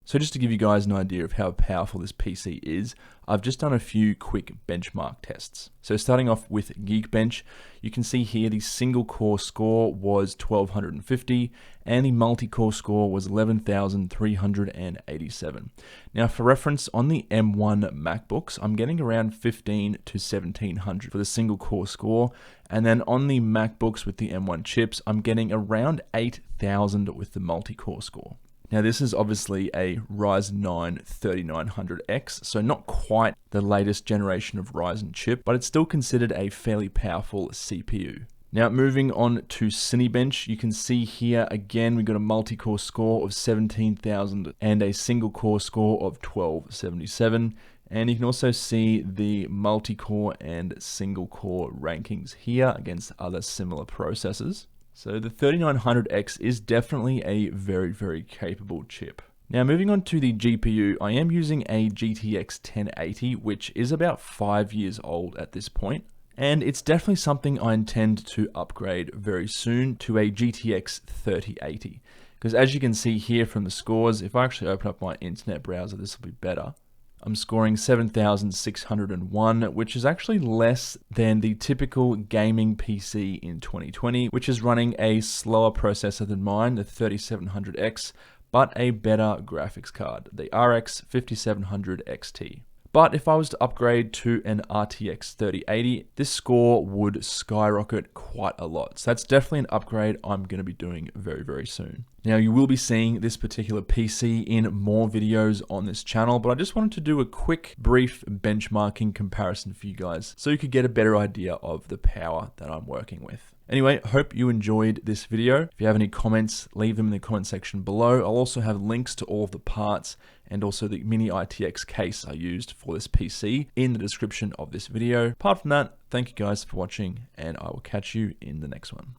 So just to give you guys an idea of how powerful this PC is, I've just done a few quick benchmark tests. So starting off with Geekbench, you can see here the single core score was 1250 and the multi-core score was 11,387. Now for reference, on the M1 MacBooks, I'm getting around 15 to 1700 for the single core score. And then on the MacBooks with the M1 chips, I'm getting around 8,000 with the multi-core score. Now this is obviously a Ryzen 9 3900X, so not quite the latest generation of Ryzen chip, but it's still considered a fairly powerful CPU. Now moving on to Cinebench, you can see here again we've got a multi-core score of 17,000 and a single core score of 1277. And you can also see the multi-core and single core rankings here against other similar processors. So the 3900X is definitely a very, very capable chip. Now moving on to the GPU, I am using a GTX 1080, which is about 5 years old at this point. And it's definitely something I intend to upgrade very soon to a GTX 3080. Because as you can see here from the scores, if I actually open up my internet browser, this will be better. I'm scoring 7,601, which is actually less than the typical gaming PC in 2020, which is running a slower processor than mine, the 3700X, but a better graphics card, the RX 5700 XT. But if I was to upgrade to an RTX 3080, this score would skyrocket quite a lot. So that's definitely an upgrade I'm going to be doing very, very soon. Now you will be seeing this particular PC in more videos on this channel, but I just wanted to do a quick, brief benchmarking comparison for you guys so you could get a better idea of the power that I'm working with. Anyway, hope you enjoyed this video. If you have any comments, leave them in the comment section below. I'll also have links to all of the parts and also the Mini ITX case I used for this PC in the description of this video. Apart from that, thank you guys for watching, and I will catch you in the next one.